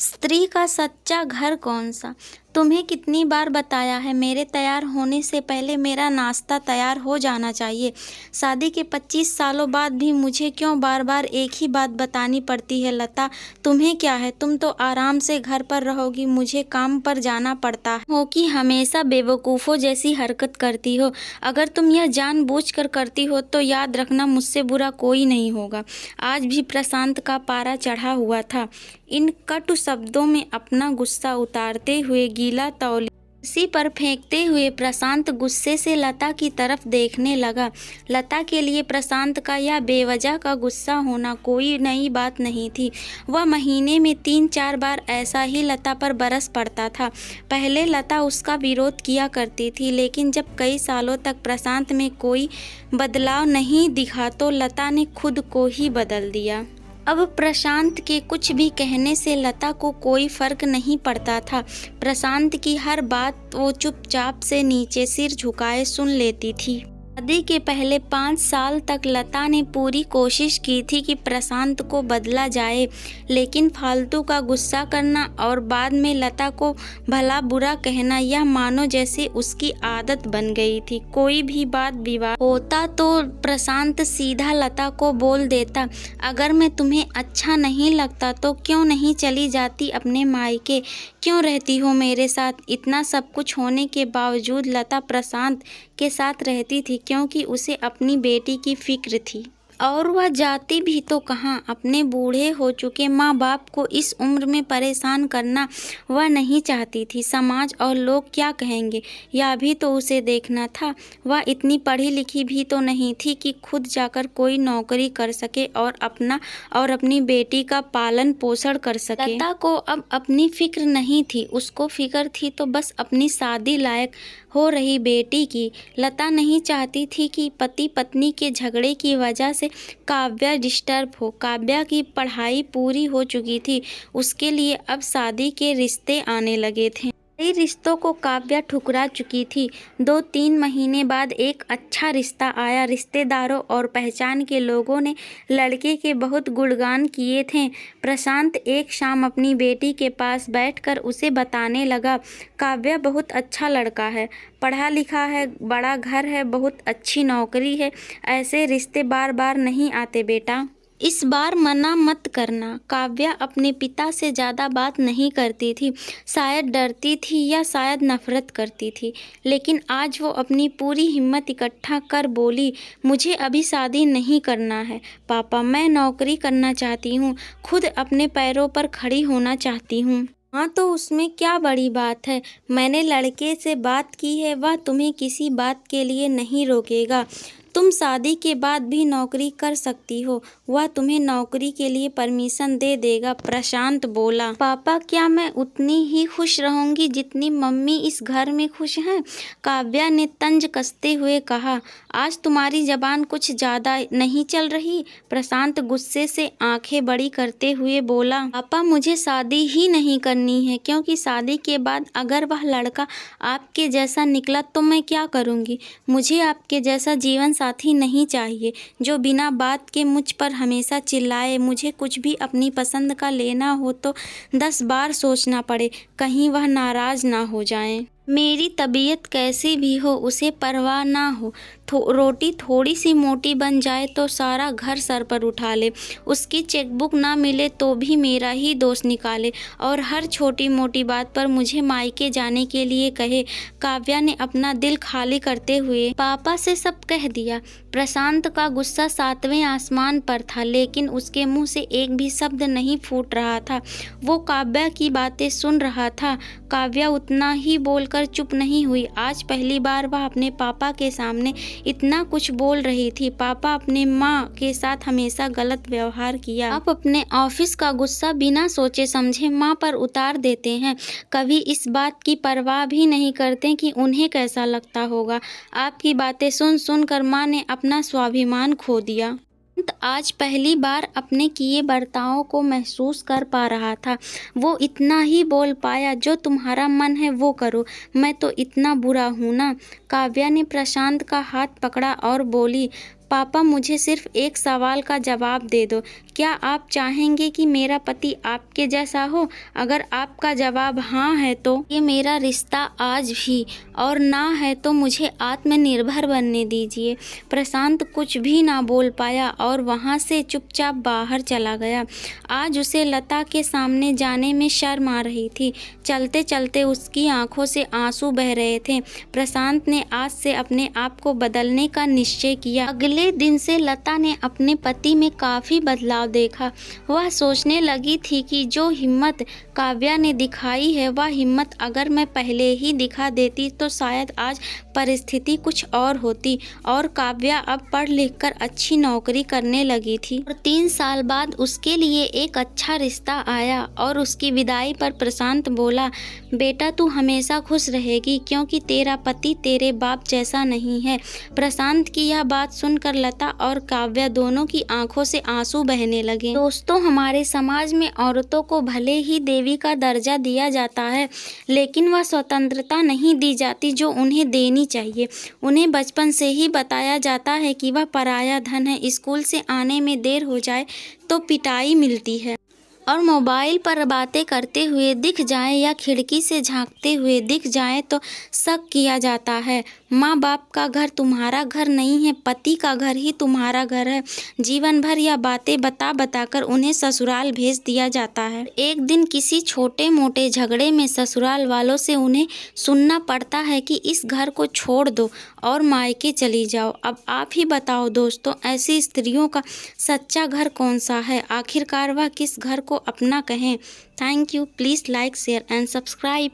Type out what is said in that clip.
स्त्री का सच्चा घर कौन सा? तुम्हें कितनी बार बताया है, मेरे तैयार होने से पहले मेरा नाश्ता तैयार हो जाना चाहिए। शादी के 25 सालों बाद भी मुझे क्यों बार बार एक ही बात बतानी पड़ती है? लता, तुम्हें क्या है? तुम तो आराम से घर पर रहोगी, मुझे काम पर जाना पड़ता हो कि हमेशा बेवकूफ़ों जैसी हरकत करती हो। अगर तुम यह जानबूझकर करती हो तो याद रखना, मुझसे बुरा कोई नहीं होगा। आज भी प्रशांत का पारा चढ़ा हुआ था। इन कटु शब्दों में अपना गुस्सा उतारते हुए गीला तौलिया कुर्सी पर फेंकते हुए प्रशांत गुस्से से लता की तरफ देखने लगा। लता के लिए प्रशांत का यह बेवजह का गुस्सा होना कोई नई बात नहीं थी। वह महीने में 3-4 बार ऐसा ही लता पर बरस पड़ता था। पहले लता उसका विरोध किया करती थी, लेकिन जब कई सालों तक प्रशांत में कोई बदलाव नहीं दिखा तो लता ने खुद को ही बदल दिया। अब प्रशांत के कुछ भी कहने से लता को कोई फर्क नहीं पड़ता था। प्रशांत की हर बात वो चुपचाप से नीचे सिर झुकाए सुन लेती थी। शादी के पहले 5 साल तक लता ने पूरी कोशिश की थी कि प्रशांत को बदला जाए, लेकिन फालतू का गुस्सा करना और बाद में लता को भला बुरा कहना, यह मानो जैसे उसकी आदत बन गई थी। कोई भी बात विवाद होता तो प्रशांत सीधा लता को बोल देता, अगर मैं तुम्हें अच्छा नहीं लगता तो क्यों नहीं चली जाती अपने मायके, क्यों रहती हो मेरे साथ? इतना सब कुछ होने के बावजूद लता प्रशांत के साथ रहती थी क्योंकि उसे अपनी बेटी की फिक्र थी। और वह जाती भी तो कहाँ, अपने बूढ़े हो चुके माँ बाप को इस उम्र में परेशान करना वह नहीं चाहती थी। समाज और लोग क्या कहेंगे, यह भी तो उसे देखना था। वह इतनी पढ़ी लिखी भी तो नहीं थी कि खुद जाकर कोई नौकरी कर सके और अपना और अपनी बेटी का पालन पोषण कर सके। लता को अब अपनी फिक्र नहीं थी, उसको फिक्र थी तो बस अपनी शादी लायक हो रही बेटी की। लता नहीं चाहती थी कि पति पत्नी के झगड़े की वजह से काव्या डिस्टर्ब हो। काव्या की पढ़ाई पूरी हो चुकी थी, उसके लिए अब शादी के रिश्ते आने लगे थे। कई रिश्तों को काव्या ठुकरा चुकी थी। 2-3 महीने बाद एक अच्छा रिश्ता आया। रिश्तेदारों और पहचान के लोगों ने लड़के के बहुत गुणगान किए थे। प्रशांत एक शाम अपनी बेटी के पास बैठकर उसे बताने लगा, काव्या बहुत अच्छा लड़का है, पढ़ा लिखा है, बड़ा घर है, बहुत अच्छी नौकरी है। ऐसे रिश्ते बार बार नहीं आते बेटा, इस बार मना मत करना। काव्या अपने पिता से ज़्यादा बात नहीं करती थी, शायद डरती थी या शायद नफरत करती थी, लेकिन आज वो अपनी पूरी हिम्मत इकट्ठा कर बोली, मुझे अभी शादी नहीं करना है पापा, मैं नौकरी करना चाहती हूँ, खुद अपने पैरों पर खड़ी होना चाहती हूँ। हाँ तो उसमें क्या बड़ी बात है, मैंने लड़के से बात की है, वह तुम्हें किसी बात के लिए नहीं रोकेगा। तुम शादी के बाद भी नौकरी कर सकती हो, वह तुम्हें नौकरी के लिए परमिशन दे देगा। प्रशांत बोला, पापा क्या मैं उतनी ही खुश रहूंगी जितनी मम्मी इस घर में खुश हैं? काव्या ने तंज कसते हुए कहा, आज तुम्हारी जबान कुछ ज़्यादा नहीं चल रही? प्रशांत गुस्से से आंखें बड़ी करते हुए बोला, पापा मुझे शादी ही नहीं करनी है, क्योंकि शादी के बाद अगर वह लड़का आपके जैसा निकला तो मैं क्या करूँगी? मुझे आपके जैसा जीवन साथी नहीं चाहिए जो बिना बात के मुझ पर हमेशा चिल्लाए। मुझे कुछ भी अपनी पसंद का लेना हो तो 10 बार सोचना पड़े, कहीं वह नाराज ना हो जाए। मेरी तबीयत कैसी भी हो उसे परवाह ना हो, रोटी थोड़ी सी मोटी बन जाए तो सारा घर सर पर उठा ले, उसकी चेकबुक ना मिले तो भी मेरा ही दोष निकाले और हर छोटी मोटी बात पर मुझे मायके जाने के लिए कहे। काव्या ने अपना दिल खाली करते हुए पापा से सब कह दिया। प्रशांत का गुस्सा 7वें आसमान पर था, लेकिन उसके मुंह से एक भी शब्द नहीं फूट रहा था। वो काव्या की बातें सुन रहा था। काव्या उतना ही बोलकर चुप नहीं हुई। आज पहली बार वह अपने पापा के सामने इतना कुछ बोल रही थी। पापा अपने माँ के साथ हमेशा गलत व्यवहार किया, आप अपने ऑफिस का गुस्सा बिना सोचे समझे माँ पर उतार देते हैं, कभी इस बात की परवाह भी नहीं करते कि उन्हें कैसा लगता होगा। आपकी बातें सुन सुनकर माँ ने अपना स्वाभिमान खो दिया। आज पहली बार अपने किए बर्तावों को महसूस कर पा रहा था। वो इतना ही बोल पाया, जो तुम्हारा मन है वो करो, मैं तो इतना बुरा हूँ ना? काव्या ने प्रशांत का हाथ पकड़ा और बोली, पापा मुझे सिर्फ एक सवाल का जवाब दे दो, क्या आप चाहेंगे कि मेरा पति आपके जैसा हो? अगर आपका जवाब हाँ है तो ये मेरा रिश्ता आज भी, और ना है तो मुझे आत्मनिर्भर बनने दीजिए। प्रशांत कुछ भी ना बोल पाया और वहाँ से चुपचाप बाहर चला गया। आज उसे लता के सामने जाने में शर्म आ रही थी। चलते चलते उसकी आंखों से आंसू बह रहे थे। प्रशांत ने आज से अपने आप को बदलने का निश्चय किया। अगले दिन से लता ने अपने पति में काफ़ी बदलाव देखा। वह सोचने लगी थी कि जो हिम्मत काव्या ने दिखाई है, वह हिम्मत अगर मैं पहले ही दिखा देती तो शायद आज परिस्थिति कुछ और होती। और काव्या अब पढ़ लिख कर अच्छी नौकरी करने लगी थी और 3 साल बाद उसके लिए एक अच्छा रिश्ता आया। और उसकी विदाई पर प्रशांत बोला, बेटा तू हमेशा खुश रहेगी क्योंकि तेरा पति तेरे बाप जैसा नहीं है। प्रशांत की यह बात सुनकर लता और काव्या दोनों की आंखों से आंसू बहने लगे। दोस्तों, हमारे समाज में औरतों को भले ही देवी का दर्जा दिया जाता है, लेकिन वह स्वतंत्रता नहीं दी जाती जो उन्हें देनी चाहिए। उन्हें बचपन से ही बताया जाता है कि वह पराया धन है। स्कूल से आने में देर हो जाए तो पिटाई मिलती है, और मोबाइल पर बातें करते हुए दिख जाए या खिड़की से झांकते हुए दिख जाए तो शक किया जाता है। माँ बाप का घर तुम्हारा घर नहीं है, पति का घर ही तुम्हारा घर है। जीवन भर यह बातें बता बताकर उन्हें ससुराल भेज दिया जाता है। एक दिन किसी छोटे मोटे झगड़े में ससुराल वालों से उन्हें सुनना पड़ता है कि इस घर को छोड़ दो और मायके चली जाओ। अब आप ही बताओ दोस्तों, ऐसी स्त्रियों का सच्चा घर कौन सा है? आखिरकार वह किस घर को अपना कहें? Thank you. Please like, share and subscribe.